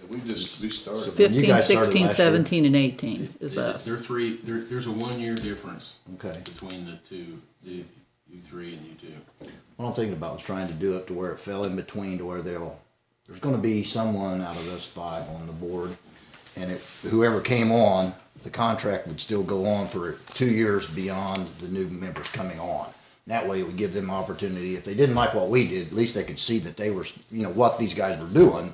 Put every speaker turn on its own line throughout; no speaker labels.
We started.
So when you
15,
guys started
16,
last year-
17, and 18 is us.
There's a 1 year difference
Okay.
between the two, you three and you two.
What I'm thinking about was trying to do it to where it fell in between to where there's gonna be someone out of us 5 on the board. And whoever came on, the contract would still go on for 2 years beyond the new members coming on. That way it would give them opportunity. If they didn't like what we did, at least they could see that they were, what these guys were doing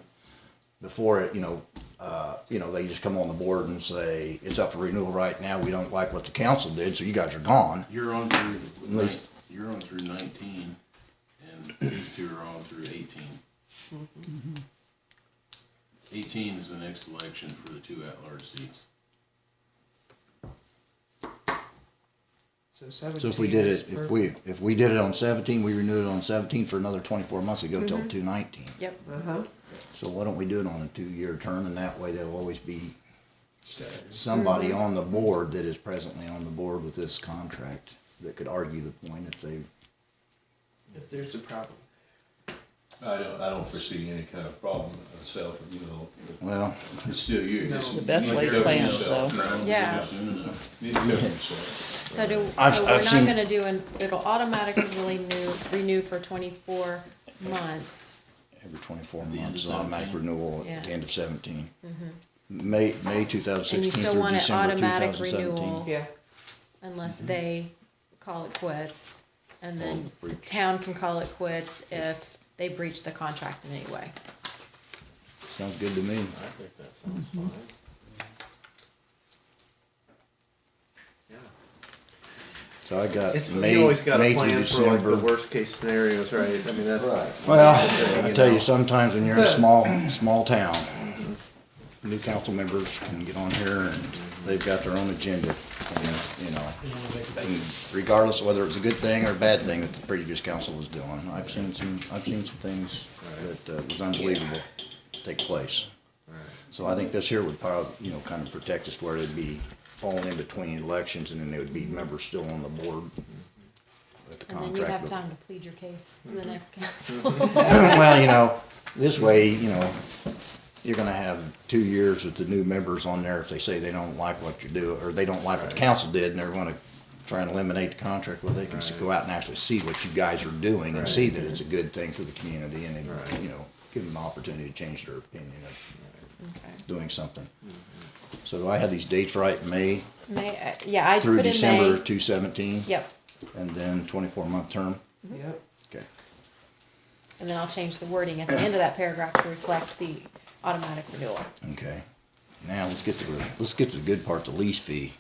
before it, they just come on the board and say, it's up for renewal right now. We don't like what the council did, so you guys are gone.
You're on through,
At least-
you're on through 19, and these two are on through 18. 18 is the next election for the 2 at-large seats.
So if we did it, if we did it on 17, we renewed it on 17 for another 24 months, it go till 2/19.
Yep.
So why don't we do it on a 2-year term, and that way there'll always be somebody on the board that is presently on the board with this contract that could argue the point
If there's a problem.
I don't foresee any kind of problem myself,
well,
it's still you.
No.
The best
You
laid
cover
plans,
yourself.
though.
Trying to
Yeah.
do it soon enough.
You cover yourself.
So
I've
we're
seen-
not gonna do it'll automatically renew for 24 months.
every 24
At the end
months,
of
automatic
17.
renewal at
Yeah.
the end of 17. May
And you
2016
still
through
want it
December
automatic
2017.
renewal
Yeah.
unless they call it quits. And then
Or
the
breach.
town can call it quits if they breach the contract in any way.
Sounds good to me.
I think that sounds fine. Yeah.
So I got
It's,
May,
you always gotta
May through
plan for like the
December.
worst case scenarios, right? I mean, that's.
Well, I tell you, sometimes when you're in a small town, new council members can get on here and they've got their own agenda. And regardless of whether it's a good thing or a bad thing that the previous council was doing, I've seen some things that was unbelievable take place. So I think this here would probably, kind of protect us where it'd be falling in between elections and then there would be members still on the board with the
And then
contract.
you'd have
with-
time to plead your case in the next council.
Well, this way, you're gonna have 2 years with the new members on there if they say they don't like what you do, or they don't like what the council did, and they're gonna try and eliminate the contract, well, they can go out and actually see what you guys are doing and see that it's a good thing for the community, and then, give them an opportunity to change their opinion of
Okay.
doing something. So do I have these dates right? May
Yeah, I
through
put in
December
May.
of 2017?
Yep,
And then 24-month term?
Yep.
Okay.
and then I'll change the wording at the end of that paragraph to reflect the automatic renewal.
Okay. Now, let's get to the good part, the lease fee.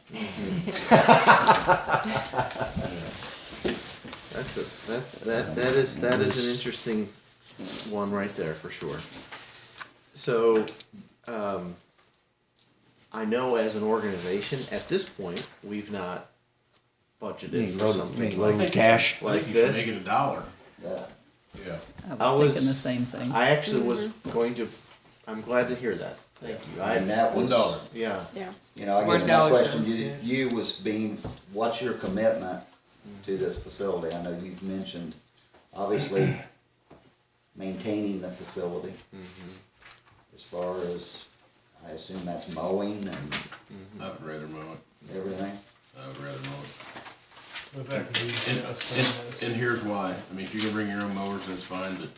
That is an interesting one right there for sure. So, I know as an organization, at this point, we've not budgeted for something
Load cash.
I
like
think you should
this.
make it $1.
Yeah.
I was
I
thinking the
was-
same thing.
I actually was going to, I'm glad to hear that. Thank you.
And that was,
$1.
Yeah,
Yeah.
I guess my
$1
question
sounds
to
good.
you was being, what's your commitment to this facility? I know you've mentioned, obviously, maintaining the facility. As far as, I assume that's mowing and
I would rather mow it.
everything?
I would rather mow it. And here's why. I mean, if you can bring your own mowers, that's fine, but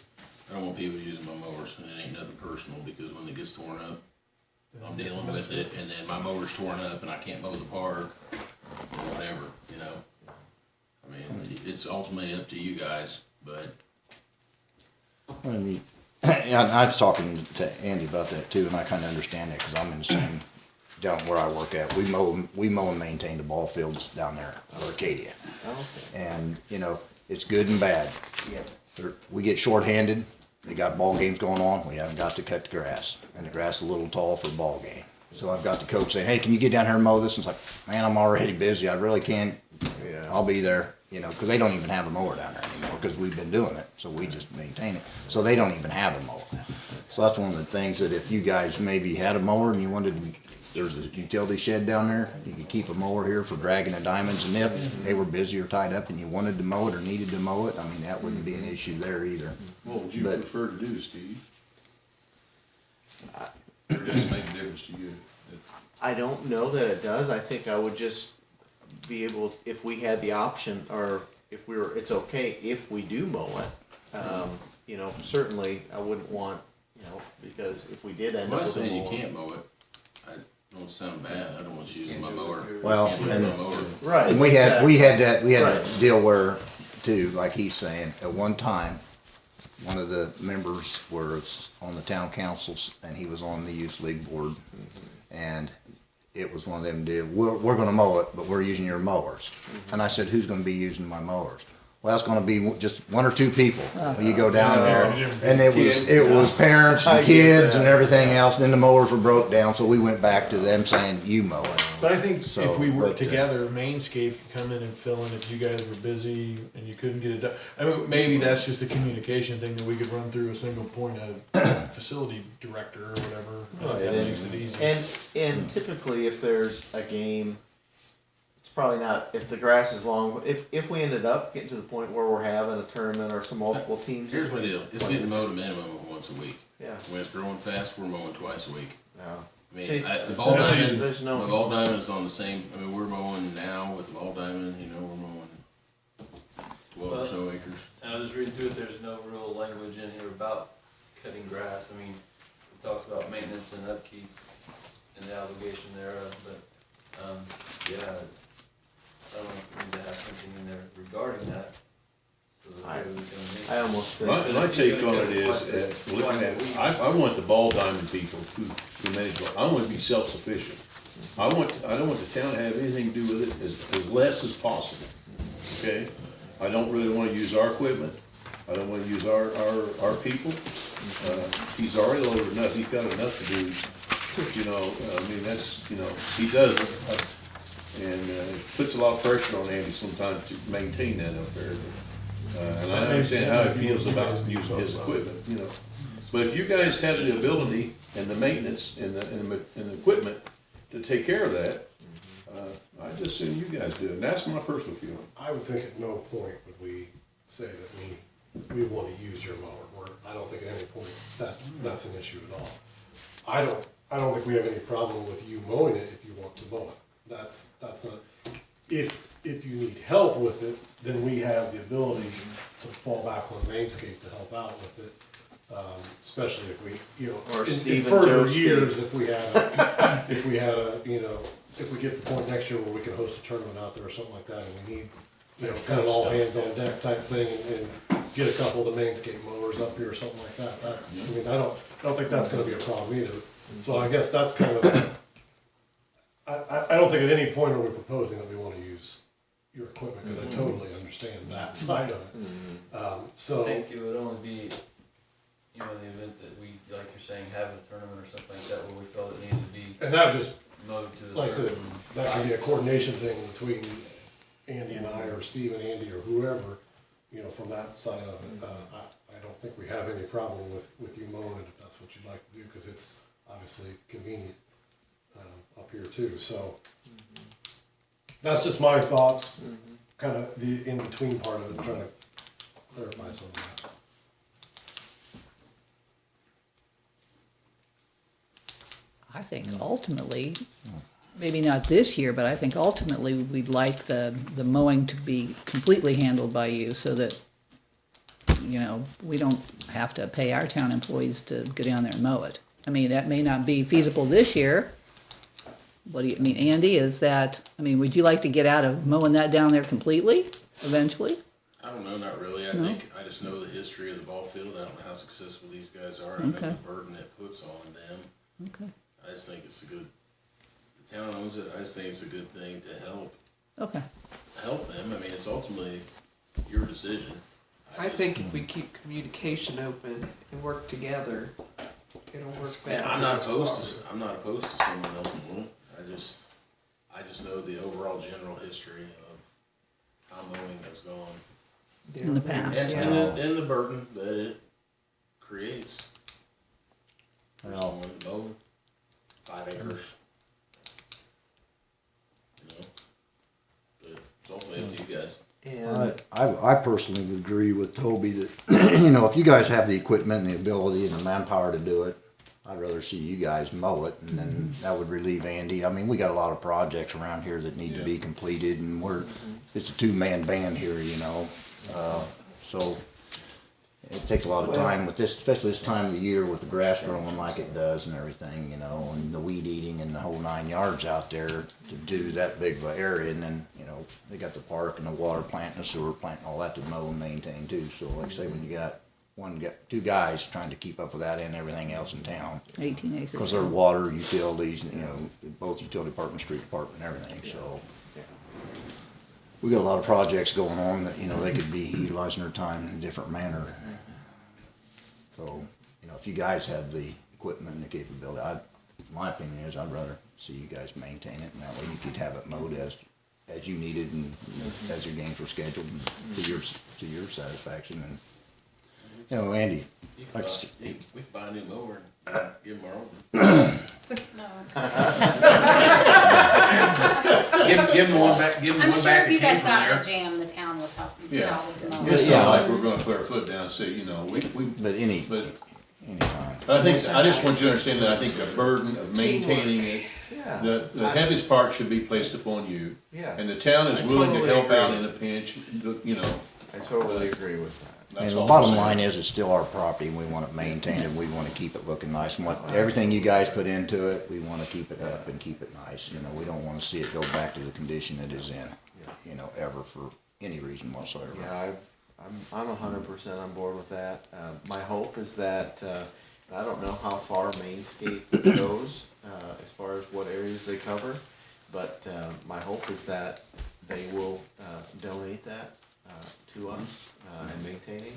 I don't want people using my mowers, and it ain't nothing personal, because when it gets torn up, I'm dealing with it, and then my mower's torn up, and I can't mow the park, or whatever, I mean, it's ultimately up to you guys, but
I mean, yeah, I was talking to Andy about that too, and I kinda understand that, cause I'm in the same, down where I work at, we mow and maintain the ball fields down there at Arcadia.
okay.
And, it's good and bad. We get shorthanded, they got ball games going on, we haven't got to cut the grass, and the grass is a little tall for a ball game. So I've got the coach saying, hey, can you get down here and mow this? And it's like, man, I'm already busy, I really can't, I'll be there, cause they don't even have a mower down there anymore, cause we've been doing it, so we just maintain it. So they don't even have a mower. So that's one of the things that if you guys maybe had a mower and you wanted to, there's a utility shed down there, you could keep a mower here for dragging the diamonds, and if they were busy or tied up and you wanted to mow it or needed to mow it, I mean, that wouldn't be an issue there either.
What would you
But-
prefer to do, Steve? Or does it make a difference to you?
I don't know that it does. I think I would just be able, if we had the option, or if we were, it's okay if we do mow it. You know, certainly I wouldn't want, you know, because if we did end
I'm
up
not
with a
saying you
mower.
can't mow it. I don't sound bad. I don't want you using my mower.
Well,
Can't use
and-
my mower.
Right.
And we had that
Right.
deal where, too, like he's saying, at one time, one of the members was on the town councils, and he was on the youth league board, and it was one of them deal, we're gonna mow it, but we're using your mowers. And I said, who's gonna be using my mowers? Well, it's gonna be just one or two people. You go down there, and it was parents
I
and
get
kids and
that.
everything else, and then the mowers were broke down, so we went back to them saying, you mow it.
But I think
So,
if we work
but,
together, Mainscape could come in and fill in if you guys were busy and you couldn't get it done. I mean, maybe that's just a communication thing that we could run through a single point of facility director or whatever. I think that makes it easy.
And typically, if there's a game, it's probably not, if the grass is long, if we ended up getting to the point where we're having a tournament or some multiple teams.
Here's my deal. It's getting mowed a minimum of once a week.
Yeah.
When it's growing fast, we're mowing twice a week.
No.
I mean,
See,
the ball diamond,
there's no-
the ball diamond is on the same, I mean, we're mowing now with the ball diamond, you know, we're mowing 12 or so acres.
And I was reading through it, there's no real language in here about cutting grass. I mean, it talks about maintenance and upkeep and the obligation thereof, but, yeah, I don't know if we need to have something in there regarding that. So that we can
I almost think.
My take on it is, looking at, I want the ball diamond people who manage, I want to be self-sufficient. I don't want the town to have anything to do with it as less as possible, okay? I don't really want to use our equipment, I don't want to use our people. He's already loaded enough, he's got enough to do, you know, I mean, that's, you know, he does it. And it puts a lot of pressure on Andy sometimes to maintain that up there. And I understand how he feels about using his equipment, you know. But if you guys have the ability and the maintenance and the equipment to take care of that, I just assume you guys do it. And that's my personal feeling.
I would think at no point would we say that we want to use your mower. I don't think at any point that's an issue at all. I don't think we have any problem with you mowing it if you want to mow it. That's not, if you need help with it, then we have the ability to fall back on Mainscape to help out with it. Especially if we, you know,
Or
in
Steve and
further
Joe
years, if we had a, you know, if we get to the point next year where we can host a tournament out there or something like that, and we need, you know, kind of all hands on deck type thing, and get a couple of the Mainscape mowers up here or something like that, that's, I mean, I don't think that's gonna be a problem either. So I guess that's kind of, I don't think at any point are we proposing that we wanna use your equipment, cause I totally understand that side of it.
I
So,
think it would only be, you know, in the event that we, like you're saying, have a tournament or something like that where we felt it needed to be
and that would just,
mowed to a
like I said,
certain.
that could be a coordination thing between Andy and I, or Steve and Andy, or whoever, you know, from that side of it. I don't think we have any problem with you mowing it if that's what you'd like to do, cause it's obviously convenient, up here too, so. That's just my thoughts, kinda the in-between part of it, trying to clarify some of that.
I think ultimately, maybe not this year, but I think ultimately we'd like the mowing to be completely handled by you so that, you know, we don't have to pay our town employees to go down there and mow it. I mean, that may not be feasible this year. What do you mean, Andy, is that, I mean, would you like to get out of mowing that down there completely, eventually?
I don't know, not really. I
No?
think, I just know the history of the ball field. I don't know how successful these guys are. I know
Okay.
the burden it puts on them.
Okay,
I just think it's a good, the town owns it. I just think it's a good thing to help
okay.
them. I mean, it's ultimately your decision.
I
just-
think if we keep communication open and work together, it'll work
Yeah,
better.
I'm not opposed to someone else doing it. I just know the overall general history of how mowing has gone.
In the past.
And the burden that it creates. For
Well-
someone to mow 5 acres. You know? But it's ultimately up to you guys.
And
I personally would agree with Toby that, you know, if you guys have the equipment and the ability and the manpower to do it, I I'd rather see you guys mow it, and then that would relieve Andy. I mean, we got a lot of projects around here that need to be completed, and it's a two-man band here, you know, so it takes a lot of time with this, especially this time of the year with the grass growing like it does and everything, you know, and the weed eating and the whole 9 yards out there to do that big of an area. And then, you know, they got the park and the water plant and the sewer plant and all that to mow and maintain too. So like I say, when you got two guys trying to keep up with that and everything else in town,
18 acres.
because they're water, utilities, you know, both utility department, street department, and everything, so. We got a lot of projects going on that, you know, they could be utilizing their time in a different manner. So, you know, if you guys have the equipment and the capability, my opinion is I'd rather see you guys maintain it, and that way you could have it mowed as you needed and as your games were scheduled and to your satisfaction. And, you know, Andy, like to see,
We can buy a new mower and give them our own. Give them one back, give them
I'm
one
sure
back
if you
that came
guys
from
got in
there.
a jam, the town would help you
Yeah.
out with the mower.
It's
Yeah.
not like we're gonna put our foot down and say, you know,
but anytime.
I think, I just want you to understand that I think the burden of maintaining it,
Yeah.
the heaviest part should be placed upon you.
Yeah.
And the town is
I
willing to
totally
help out
agree.
in a pinch, you know,
I totally agree with that.
that's
And
all
the
I'm
bottom
saying.
line is, it's still our property, and we want it maintained, and we wanna keep it looking nice, and everything you guys put into it, we wanna keep it up and keep it nice, you know, we don't wanna see it go back to the condition it is in, you know, ever, for any reason whatsoever.
Yeah, I'm 100% on board with that. My hope is that, I don't know how far Mainscape goes, as far as what areas they cover, but, my hope is that they will, donate that, to us, and maintaining.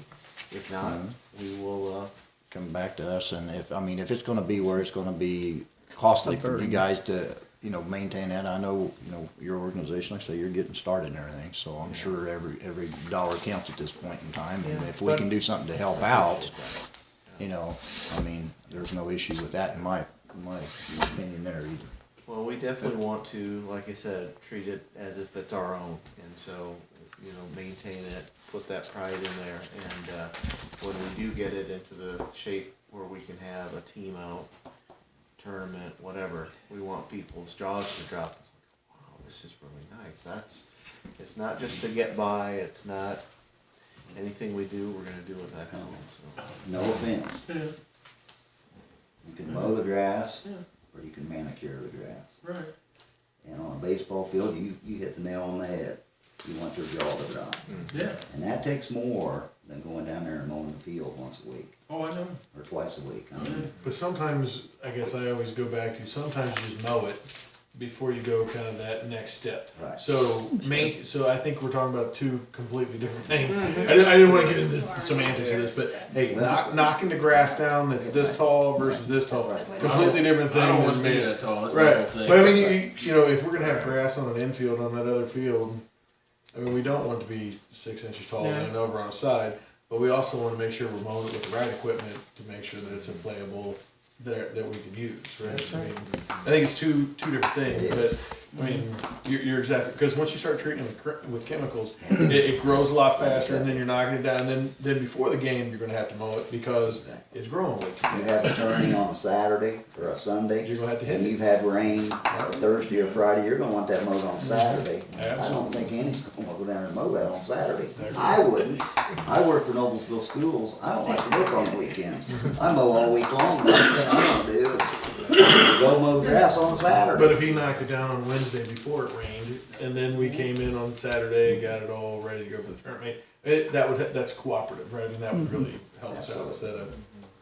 If not, we will,
Come back to us, and if it's gonna be where it's gonna be costly for you guys to, you know, maintain that, I know, you know, your organization, like I say, you're getting started and everything, so I'm sure every dollar counts at this point in time, and if we can do something to help out, you know, I mean, there's no issue with that in my opinion there either.
well, we definitely want to, like I said, treat it as if it's our own, and so, you know, maintain it, put that pride in there, and, when we do get it into the shape where we can have a team out, tournament, whatever, we want people's jaws to drop. It's like, wow, this is really nice. It's not just to get by, it's not anything we do, we're gonna do with excellence, so.
No offense. You can mow the grass, or you can manicure the grass.
Right.
And on a baseball field, you hit the nail on the head. You want your jaw to drop.
Yeah.
And that takes more than going down there and mowing the field once a week,
Oh, I know.
or twice a week. I mean,
But sometimes, I guess I always go back to, sometimes you just mow it before you go kind of that next step.
Right.
So so I think we're talking about two completely different things. I didn't wanna get into the semantics of this, but hey, knocking the grass down that's this tall versus this tall, completely different thing.
I don't
than
want to be
me.
that tall, that's my whole
Right,
thing.
but I mean, you know, if we're gonna have grass on an infield on that other field, I mean, we don't want it to be 6 inches tall and over on a side, but we also wanna make sure we're mowing it with the right equipment to make sure that it's a playable, that we can use, right? I mean, I think it's two different things, but, I mean, you're exactly, because once you start treating it with chemicals, it grows a lot faster, and then you're knocking it down, and then before the game, you're gonna have to mow it, because it's growing way too
you
fast.
have a turning on a Saturday or a Sunday,
You're gonna have to hit
and
it.
you've had rain Thursday or Friday, you're gonna want that mowed on Saturday. I don't think Andy's gonna wanna go down there and mow that on Saturday. I wouldn't. I work for Noblesville Schools, I don't like to work on the weekends. I mow all week long, the only thing I wanna do is go mow grass on Saturday.
But if he knocked it down on Wednesday before it rained, and then we came in on Saturday and got it all ready to go for the tournament, that's cooperative, right? And that would really help us out instead of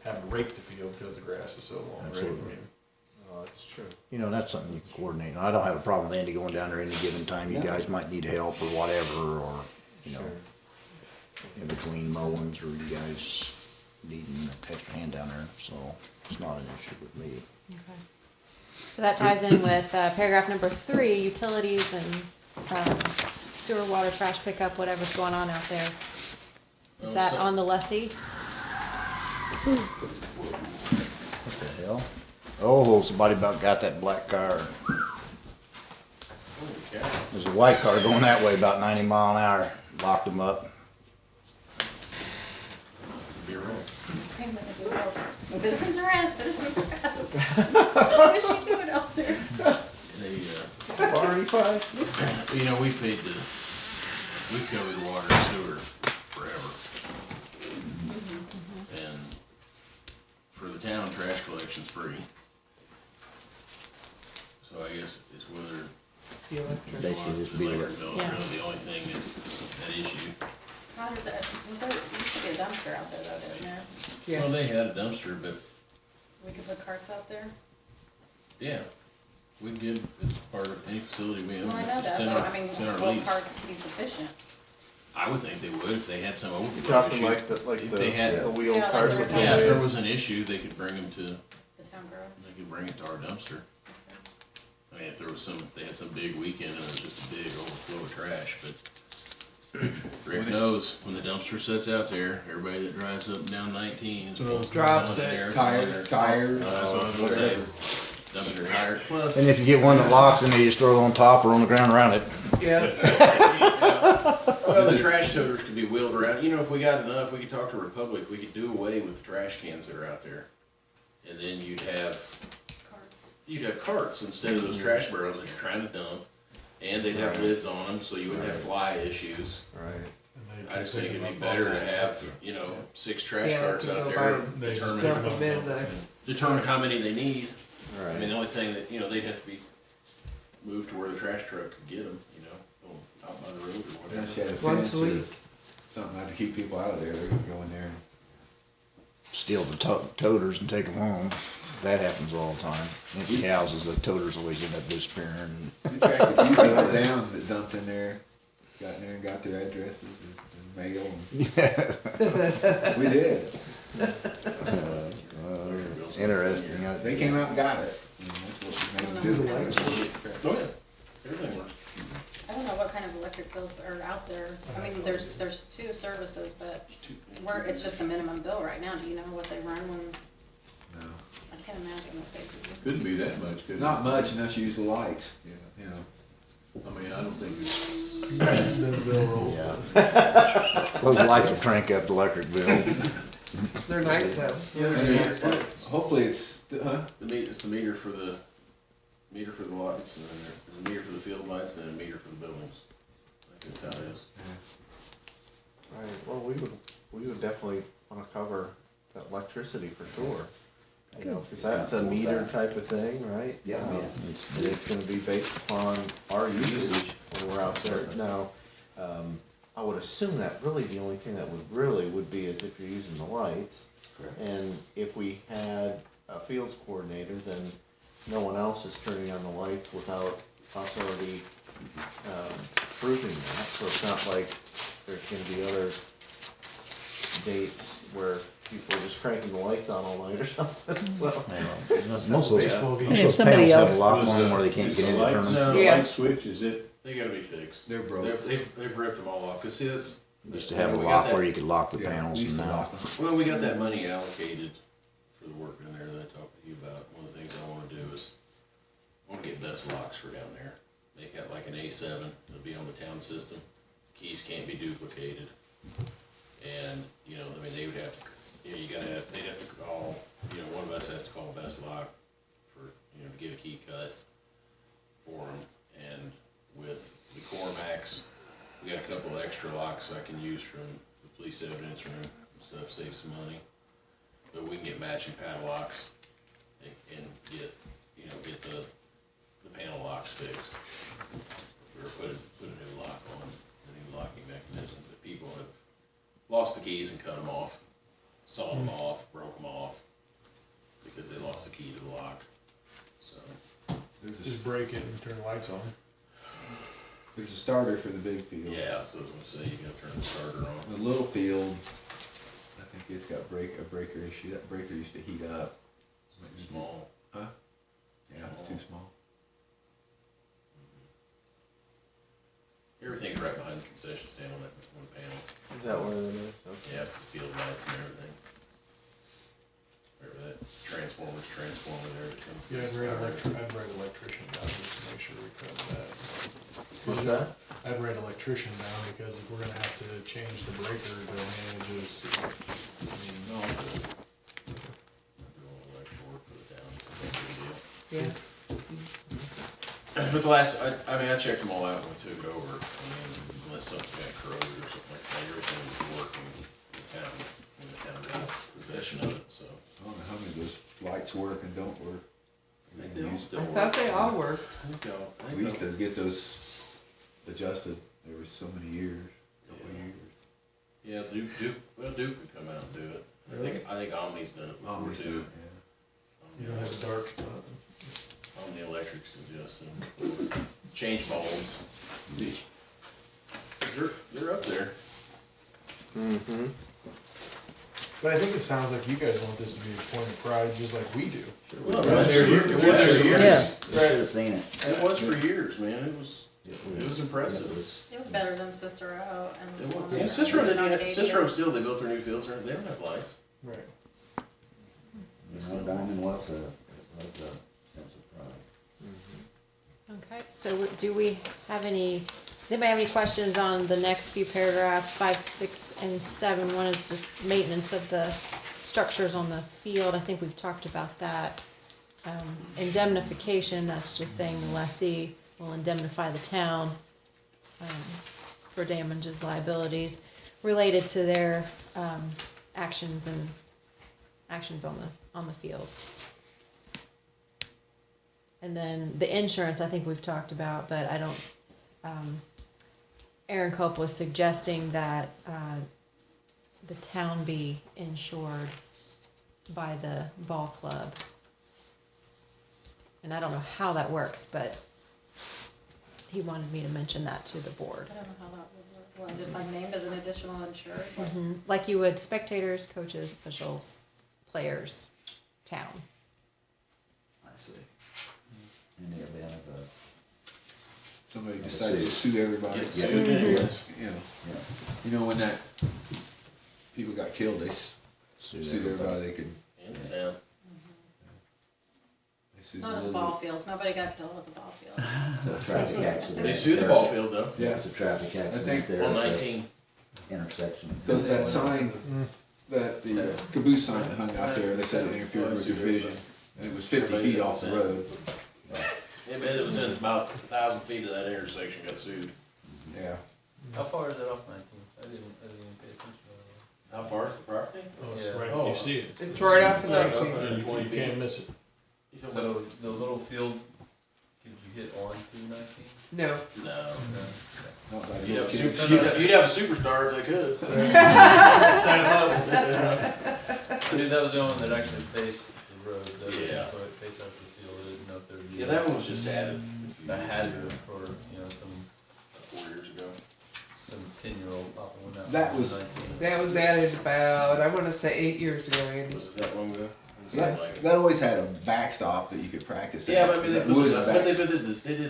having to rake the field because the grass is so long, right? I
Absolutely.
mean,
Oh, that's true.
You know, that's something you can coordinate. I don't have a problem with Andy going down there any given time. You guys might need help or whatever, or, you know, in between mowings, or you guys needing an extra hand down there, so it's not an issue with me.
Okay. So that ties in with paragraph number 3, utilities and sewer, water, trash pickup, whatever's going on out there. Is that on the lessee?
What the hell? Oh, somebody about got that black car.
Holy cow.
There's a white car going that way about 90 mile an hour. Locked them up.
Be wrong.
Citizens arrest, citizens arrest. What is she doing out there?
They,
Party fight.
you know, we've covered water and sewer forever. And for the town, trash collection's free. So I guess it's whether
The electric.
They should just
the
be
electric bill is
Yeah.
really the only thing that's an issue.
How did that, was there, used to be a dumpster out there though, didn't there?
Yeah.
Well, they had a dumpster, but
We could put carts out there?
yeah, we give, it's part of any facility we own.
Well, I know
It's
that,
in
but
our-
I mean,
it's in our
will
lease.
carts be sufficient?
I would think they would if they had some
You're
overflow
talking
issue.
like
If they had-
the wheel
Yeah,
carts
like
with
they're-
the
Yeah, if there
lids.
was an issue, they could bring them to,
The town garage?
they could bring it to our dumpster. I mean, if there was if they had some big weekend and there was just a big overflow of trash, but Rick knows, when the dumpster sits out there, everybody that drives up and down 19 is supposed to
Drops
run in
it.
there.
Tires,
That's what I was gonna say. Dumping their tires, plus.
And if you get one that locks, then you just throw it on top or on the ground around it.
Yeah.
Well, the trash toters could be wheeled around, you know, if we got enough, we could talk to Republic, we could do away with the trash cans that are out there. And then you'd have carts instead of those trash barrels that you're trying to dump, and they'd have lids on them, so you wouldn't have fly issues.
Right.
I just think it'd be better to have, you know, 6 trash
Yeah,
carts
to
out
go
there,
by
They just
Dump
determine,
them in the,
determine how many they need. I mean,
Right.
the only thing that, you know, they'd have to be moved to where the trash truck could get them, you know, out by the road or
Unless you
whatever.
had a
Once
fence
a
or
week.
something like to keep people out of there, they could go in there.
Steal the toters and take them home. That happens all the time. Empty houses, the toters always end up disappearing.
We tracked a few people down that dumped in there, got in there and got their addresses and mail and. We did.
Interesting.
They came out and got it. And that's what we made them do.
Go ahead, everything works.
I don't know what kind of electric bills are out there. I mean, there's 2 services, but it's just a minimum bill right now. Do you know what they run when,
No.
I can't imagine what they do.
Couldn't be that much, could it?
Not much unless you use the lights, you know.
I mean, I don't think it's,
Then the bill rolls.
Yeah. Those lights will crank up the electric bill.
they're nice though.
Yeah,
And
there's a
it's- hopefully it's, huh?
it's the meter for the lights, and then there's a meter for the field lights, and then a meter for the buildings. I think that's how it is.
Right, well, we would definitely wanna cover that electricity for sure. You know, cause that's a meter type of thing, right?
Yeah.
It's gonna be based upon our usage when we're out there. Now, I would assume that really the only thing that would be is if you're using the lights. And if we had a fields coordinator, then no one else is turning on the lights without us already, proving that. So it's not like there's gonna be other dates where people are just cranking the lights on all night or something, so.
Most of
Baseball
those,
game.
If
those
somebody
panels have
else-
a lock on them where they can't
is
get
the
in to turn
lights,
them.
the
Yeah.
light switch, is it,
They gotta be fixed.
They're broke.
They've ripped them all off, cause see, that's.
Used to have a
we got
lock
that-
where you could lock the
Yeah,
panels
we used
and
to
now.
lock 'em.
Well, we got that money allocated for the work in there that I talked to you about. One of the things I wanna do is, I wanna get best locks for down there. Make out like an A7, it'll be on the town system. Keys can't be duplicated. And, you know, I mean, they would have to, you know, they'd have to call, you know, one of us has to call Best Lock for, you know, to get a key cut for them. And with the Cormax, we got a couple of extra locks I can use from the police evidence room and stuff, save some money. But we can get matching padlocks and get, you know, get the panel locks fixed. Or put a new lock on, a new locking mechanism, but people have lost the keys and cut them off, sawed them off, broke them off, because they lost the key to the lock, so.
Just break it and turn the lights on.
There's a starter for the big field.
Yeah, I was gonna say, you gotta turn the starter on.
The little field, I think it's got a breaker issue. That breaker used to heat up.
Small.
Huh? Yeah, it's too small.
Everything's right behind the concession stand on that one panel.
Is that what it is? Okay.
Yeah, field lights and everything. Whatever that transformer there to come.
Yeah, I'd write electrician down just to make sure we cover that.
What's that?
I'd write electrician down because if we're gonna have to change the breaker to manage this, I mean,
Yeah.
But the last, I mean, I checked them all out when we took it over. I mean, unless something got corroded or something like that, everything was working in town, when the town got possession of it, so.
I don't know how many of those lights work and don't work.
I think they all still
I
work.
thought they all worked.
I think they all- I think
We used
they'll-
to get those adjusted every so many years, couple of years.
Yeah, Duke would come out and do it. I think Omni's done it before
Omni's
too.
done it,
You don't have a dark spot.
Omni Electric's adjusted them. Change bulbs. They're up there.
Mm-hmm.
But I think it sounds like you guys want this to be a point of pride, just like we do.
Well, it was there years.
Yes.
You should have seen it.
It was for years, man. It was impressive.
It was better than Cicero and.
It was. Yeah, Cicero didn't have, Cicero still, they built their new fields, they don't have lights.
Right.
You know, Diamond was a sense of pride.
Okay, so do we have any, does anybody have any questions on the next few paragraphs, 5, 6, and 7? One is just maintenance of the structures on the field. I think we've talked about that. Indemnification, that's just saying the lessee will indemnify the town for damages, liabilities related to their actions on the fields. And then the insurance, I think we've talked about, but I don't, Aaron Cope was suggesting that, the town be insured by the ball club. And I don't know how that works, but he wanted me to mention that to the board.
I don't know how that would work. Well, just like named as an additional insured.
Like you would spectators, coaches, officials, players, town.
I see. In the event of a,
Somebody decides to sue everybody.
Get sued anyways.
You know,
yeah.
you know, when that, people got killed, they
Sued
sued everybody they could.
Yeah.
They sued
Not at the
little
ball
bit.
fields. Nobody got killed at the ball field.
So traffic accident.
They sued the ball field though,
Yeah,
It's a traffic
think
accident there
on
at
19.
the intersection.
because that sign, that the caboose sign that hung out there, they said it interfered with your vision. And it was 50 feet off the road.
Yeah, but it was in about 1,000 feet of that intersection got sued.
Yeah.
How far is it off 19th? I didn't even pay attention to
How far is the property?
Oh, it's
Yeah.
right,
Oh.
you see it.
It's right off the
Oh,
19th.
okay.
You can't miss it.
that. So the little field, could you hit on to 19th?
No.
No.
Not by
You'd have,
the
you'd have a superstar if they could. Sign 'em up.
I knew that was the one that actually faced the road, that was
Yeah.
faced out the field. I didn't know if there would be
Yeah, that one was just added
a hazard for, some
4 years ago.
10-year-old popping one out.
That was-
19th.
That was added about, I wanna say 8 years ago, Andy.
Was it that long ago? Something like it.
That always had a backstop that you could practice at.
Yeah, but I mean,
That wooden back-
they did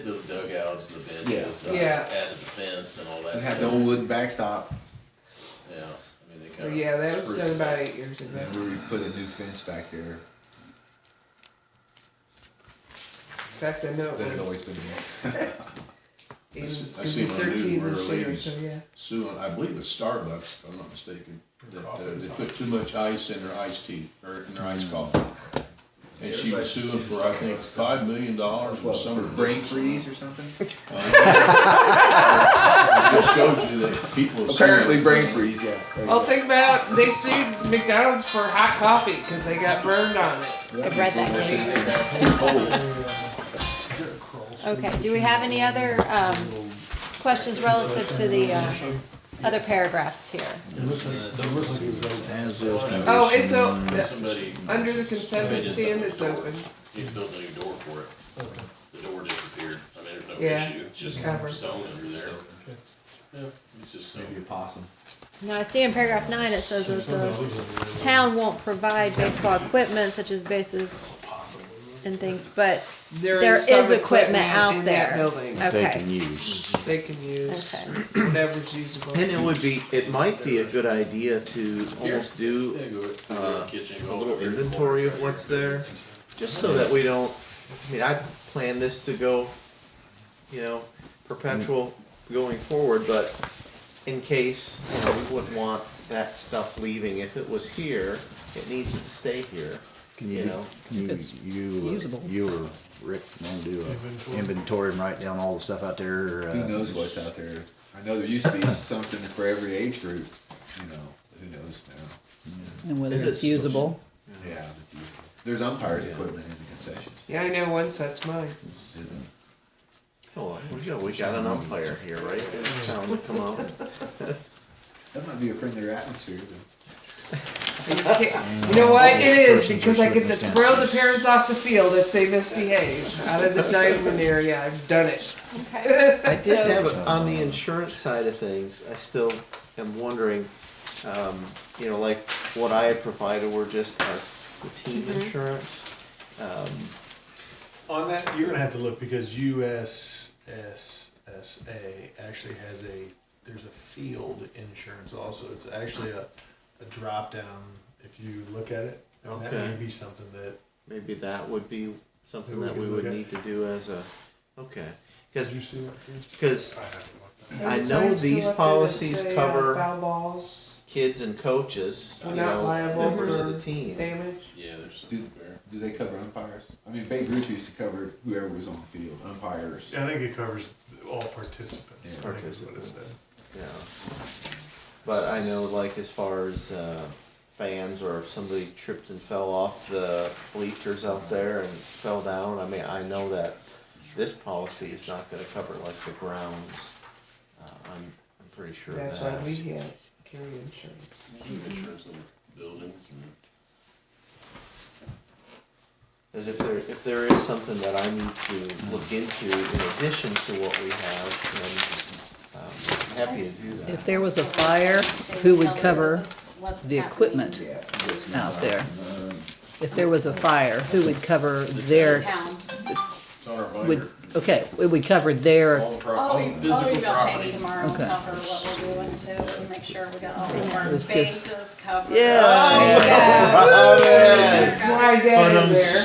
those dugouts and the benches,
Yeah.
added the fence and all that
It
stuff.
had the old wooden backstop,
Yeah, I mean, they
But
kinda.
yeah, that was
spruced
done
it
about
up.
8 years ago.
and we put a new fence back there.
In fact, I know
That had
it
always
was,
been there.
I
even, it's
see
gonna be
on the news
13
where
this year,
ladies-
so yeah.
suing, I believe it's Starbucks, if I'm not mistaken, that they put too much ice in their iced tea, or in their iced coffee. And she was suing for, I think, $5 million or
What,
some.
for brain freeze or something?
It just shows you that people. are
Apparently
suing.
brain freeze, yeah.
Well, think about, they sued McDonald's for hot coffee, cause they got burned on it.
I've read that case. Okay, do we have any other, questions relative to the, other paragraphs here?
As those
Oh, it's
Somebody,
under the consent stand, it's open.
he built a new door for it. The door disappeared. I mean, there's no
Yeah,
issue, it's just
cover.
stone under there. Yeah, it's just stone.
Maybe a possum.
Now, I see in paragraph 9, it says that the town won't provide baseball equipment such as bases and things, but there is
some
equipment out
in that
there.
building
they
Okay.
can use.
they can use,
Okay.
whatever's usable.
And it might be a good idea to almost do
Yeah, go to the kitchen,
a
go
little
over there.
inventory of what's there, just so that we don't, I mean, I plan this to go, perpetual going forward, but in case, we wouldn't want that stuff leaving. If it was here, it needs to stay here.
Can
You
you,
know,
usable.
you or Rick want to do
Inventory.
a inventory and write down all the stuff out there?
Who knows what's out there? I know there used to be something for every age group, you know, who knows now?
And whether
Is it
it's usable.
Yeah. There's umpires equipment in the concessions.
Yeah, I know one set's mine.
Isn't
oh, we got an umpire here, right? Tell him to come out.
that might be a friendlier atmosphere, but.
You know what, it is, because I get to throw the parents off the field if they misbehave, out of the diamond area, I've done it.
Okay.
I did have, on the insurance side of things, I still am wondering, you know, like what I had provided were just the team insurance.
On that, you're gonna have to look because USSSA actually has there's a field insurance also. It's actually a drop down if you look at it. And that
Okay.
may be something that,
Maybe that would be something
That
that
we
we
could
would
look at.
need to do as a, okay.
did you see that too?
Because
I have to look that.
I
There's
know
signs
these
still up there that
policies
say,
cover-
Foul balls,
kids and coaches,
are
you
not
know,
liable
members of
for
the team.
damage.
Yeah, there's
Do,
something there.
do they cover umpires? I mean, Babe Ruth used to cover whoever was on the field, umpires.
I think it covers all participants.
Yeah.
I think is what it said.
Yeah. But I know, like, as far as fans, or if somebody tripped and fell off the bleachers out there and fell down, I mean, I know that this policy is not gonna cover like the grounds. I'm pretty sure of
That's
that.
why we have carry insurance.
Keep insurance on buildings and.
As if there is something that I need to look into in addition to what we have, then I'm happy to do that.
If there was a fire, who would cover the equipment out there? If there was a fire, who would cover their,
Towns.
It's on our
would,
binder.
okay, it would cover their,
All the
I'll
all
e-
the
I'll
physical
email Peggy
property.
tomorrow and
Okay.
tell her what we're doing too, and make sure we got all of our
It's just-
bases covered.
Yeah.
Slide that in there.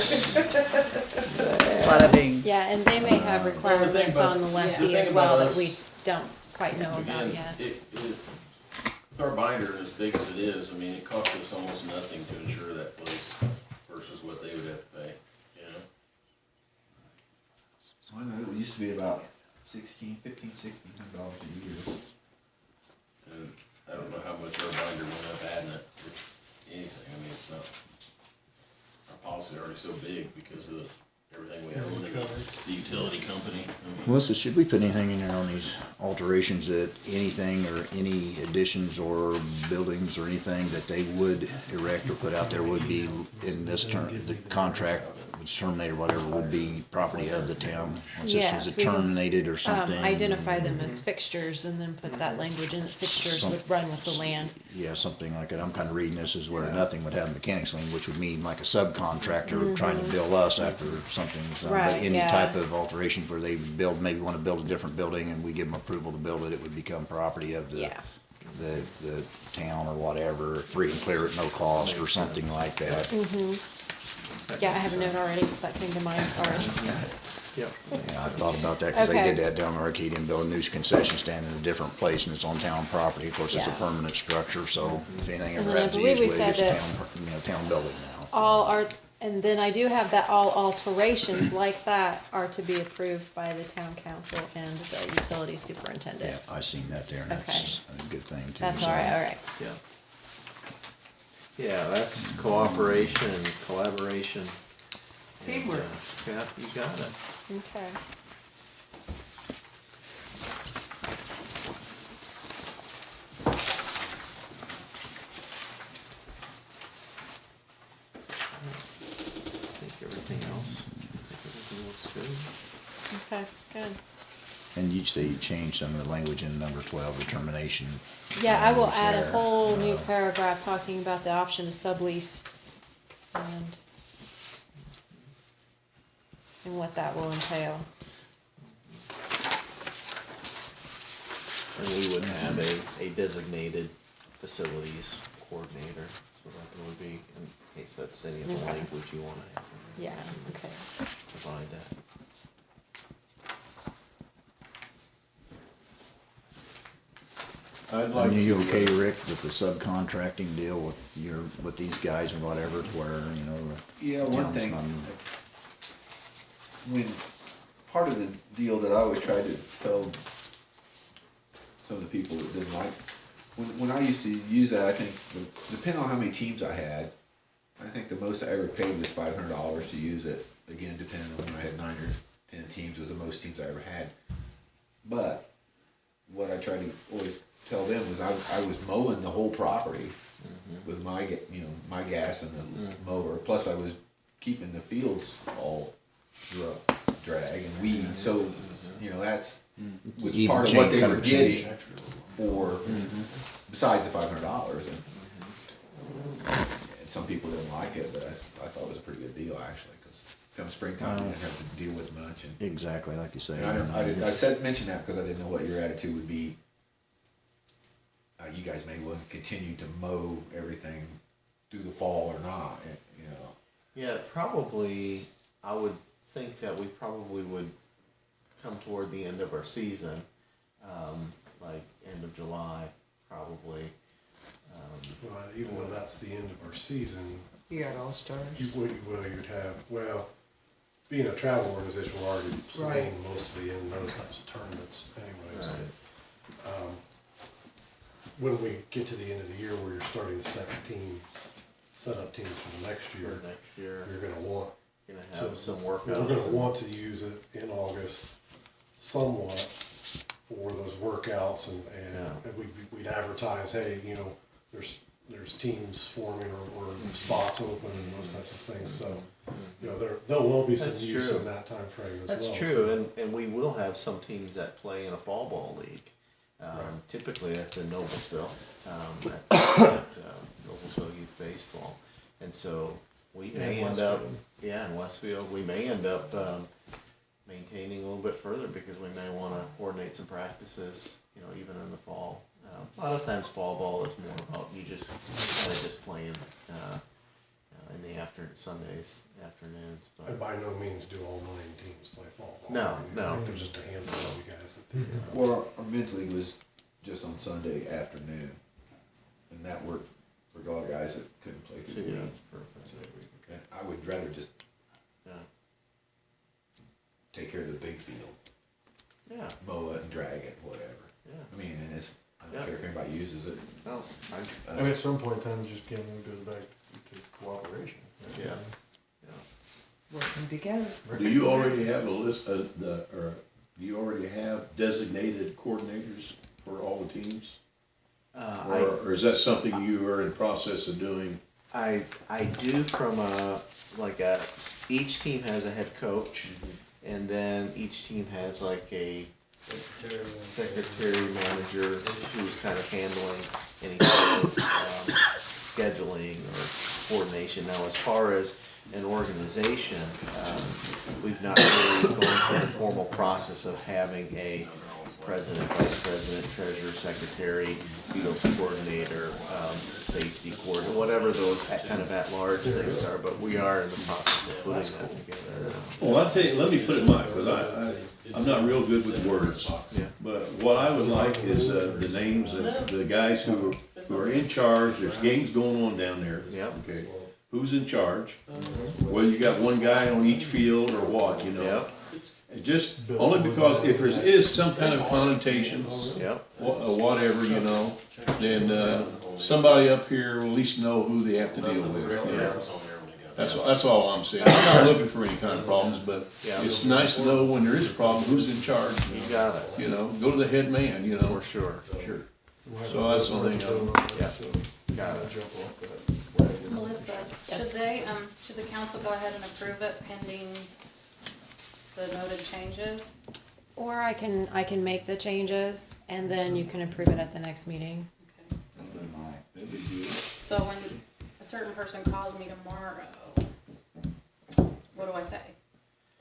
bada bing.
Yeah, and they may have requirements on the lessee
the
as
thing
well
about
that
us-
we don't quite know about
Again,
yet.
with our binder as big as it is, I mean, it costs us almost nothing to insure that place versus what they would have to pay, you know?
So I know it used to be about $16 $1,600 a year.
And I don't know how much our binder went up adding it, if anything, I mean, it's not, our policy already so big because of everything we own and the utility company. I mean,
Melissa, should we put anything in there on these alterations that anything or any additions or buildings or anything that they would erect or put out there would be in this term, the contract would terminate or whatever would be property of the town? Once this
Yes,
was
we can,
terminated or something?
Identify them as fixtures and then put that language in that fixtures would run with the land.
Yeah, something like that. I'm kinda reading this as where nothing would have mechanics lien, which would mean like a subcontractor trying to bill us after something's done. But
Right,
any
yeah.
type of alteration where they build, maybe wanna build a different building and we give them approval to build it, it would become property of the
Yeah.
the town or whatever, free and clear at no cost or something like that.
Yeah, I have a note already, that came to mind already.
Yep.
Yeah, I thought about that, cause they
Okay.
did that down in Arcadian, build a new concession stand in a different place and it's on town property. Of course, it's a
Yeah.
permanent structure, so if anything
And
ever
then I
happens to
believe we
Eastwood, it's
said
town, town building now.
All are, and then I do have that all alterations like that are to be approved by the town council and the utility
Yeah,
superintendent.
I seen that there and that's a good thing too.
That's
so.
all right.
Yeah. Yeah, that's cooperation and collaboration.
Teamwork.
Yeah, you got it.
Okay.
I think everything looks good.
Okay, good.
And you say you changed some of the language in number 12, the termination.
Yeah, I will
language
add a
there.
whole new paragraph talking about the option to sublease and what that will entail.
And we would have a designated facilities coordinator, so that would be, in case that's any of the
Okay.
language you wanna have.
Yeah, okay.
Provide that.
I'd
I
like
mean, are you
to,
okay, Rick, with the subcontracting deal with these guys and whatever, to where, you know, the
Yeah, one
town's
thing,
not-
when, part of the deal that I always try to tell some of the people that didn't like, when I used to use that, I think, depending on how many teams I had, I think the most I ever paid was $500 to use it. Again, depending on when I had 9 or 10 teams was the most teams I ever had. But what I tried to always tell them was I was mowing the whole property with my gas and the mower. Plus I was keeping the fields all drag and weed. So, that's was
Even
part of what they
kind
were
of
getting
change.
for, besides the $500. And some people didn't like it, but I thought it was a pretty good deal actually, because come springtime, you didn't have to deal with much. And
Exactly, like you say.
I mentioned that because I didn't know what your attitude would be. You guys may want to continue to mow everything through the fall or not,
Yeah, probably, I would think that we probably would come toward the end of our season, like end of July, probably.
Well, even though that's the end of our season,
You got all stars.
you'd have, being a travel organization, we're already playing mostly in those types of tournaments anyway, so. When we get to the end of the year where you're starting to set up teams for the next year, you're gonna want
Gonna have some workouts.
we're gonna want to use it in August somewhat for those workouts and we'd advertise, hey, there's teams forming or spots open and those types of things, so, there will be some
That's
use
true.
in that time frame as well.
That's true, and we will have some teams that play in a fall ball league. Typically at the Noblesville, at Noblesville Youth Baseball. And so we may end up, in Westfield, we may end up maintaining a little bit further because we may want to coordinate some practices, even in the fall. A lot of times fall ball is more about you just playing in the Sundays, afternoons. But
And by no means do all 9 teams play fall ball.
No, no.
There's just a handful of you guys that do.
Well, our men's league was just on Sunday afternoon, and that worked for a lot of guys that couldn't play through the week. And I would rather just take care of the big field, mow it and drag it, whatever. I mean, and I don't care if anybody uses it.
No,
I mean, at some point in time, just again, it goes back to cooperation. Right?
Working together.
do you already have a list of do you already have designated coordinators for all the teams? Or is that something you are in process of doing?
I do from each team has a head coach, and then each team has like a secretary manager who's kind of handling any kind of scheduling or coordination. Now, as far as an organization, we've not really gone through the formal process of having a president, vice president, treasurer, secretary, field coordinator, safety coordinator, whatever those kind of at-large things are, but we are in the process of putting that together.
Well, I'll tell you, let me put it mine, because I'm not real good with words.
Yeah.
But what I would like is the names of the guys who are in charge. There's games going on down there.
Yep.
Okay. Who's in charge? Whether you got one guy on each field or what,
Yep.
And just, only because if there is some kind of connotations,
Yep.
whatever, then somebody up here will at least know who they have to deal with. That's all I'm saying. I'm not looking for any kind of problems, but it's nice to know when there is a problem, who's in charge.
You got it.
Go to the head man,
For sure.
Sure. So that's the only thing.
Got it.
Melissa, should the council go ahead and approve it pending the noted changes?
Or I can make the changes and then you can approve it at the next meeting.
Okay. So when a certain person calls me tomorrow, what do I say?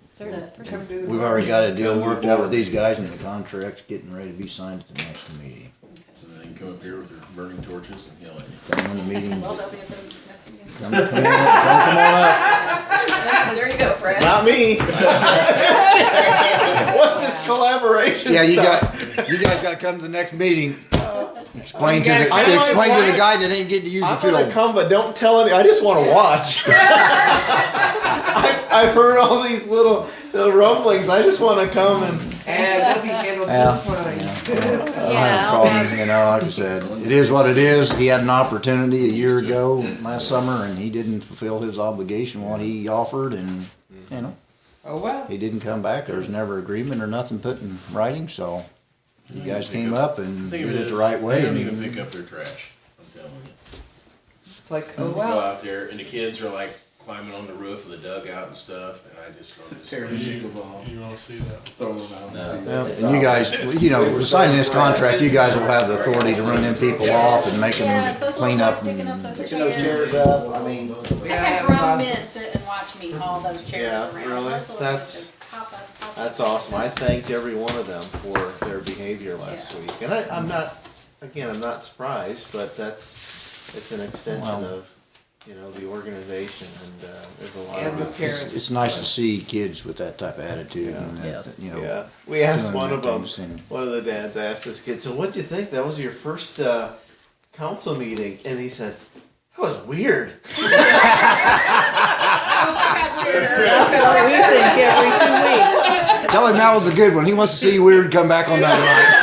Certain
Come do the.
We've already got a deal worked out with these guys, and the contract's getting ready to be signed at the next meeting.
So then you can come up here with your burning torches and yell at you.
Come on the meeting.
Well, they'll be at the next meeting.
Come on up.
There you go, Fred.
Not me. What's this collaboration?
Yeah,
stuff?
you guys gotta come to the next meeting. Explain to
I
the
know
explain
it's
to the
why-
guy that ain't getting to use the
I'm gonna
field.
come, but don't tell any. I just want to watch. I've heard all these little rumblings. I just want to come and.
And they'll be handled just fine.
I don't have a problem, you know, like I said, it is what it is. He had an opportunity a year ago, last summer, and he didn't fulfill his obligation, what he offered, and, you know,
Oh, well.
he didn't come back. There was never agreement or nothing put in writing, so you guys came up and
Think
did
of
it
it
the
as,
right way.
they don't
and-
even pick up their trash, I'm telling you.
It's like, oh,
Go
well.
out there and the kids are like climbing on the roof of the dugout and stuff, and I just want to
Tear the shingles off,
You won't see that.
throw them out.
No.
Yeah, and you guys, you know, signing this contract, you guys will have the authority to run them people off and make
Yeah,
them
it's those
clean
little
up.
boys picking up
and-
those
Picking those
chairs.
chairs up, I mean,
I
Yeah,
had
that was
grown
awesome.
men sit and watch me haul those chairs
Yeah,
around.
really?
Those little
That's-
boys just hop up.
That's awesome. I thanked every one of them for their behavior last week, and I'm not surprised, but it's an extension
Well.
of, you know, the organization, and there's a lot
And the
of.
parents.
It's nice to see kids with that type of attitude and,
Yes.
you know.
Yeah, we asked
doing
one
the
of them.
things and-
One of the dads asked this kid, "So what'd you think? That was your first council meeting?" And he said, "That was weird."
That's what we think every 2 weeks.
Tell him that was a good one. He wants to see you weird, come back on that line.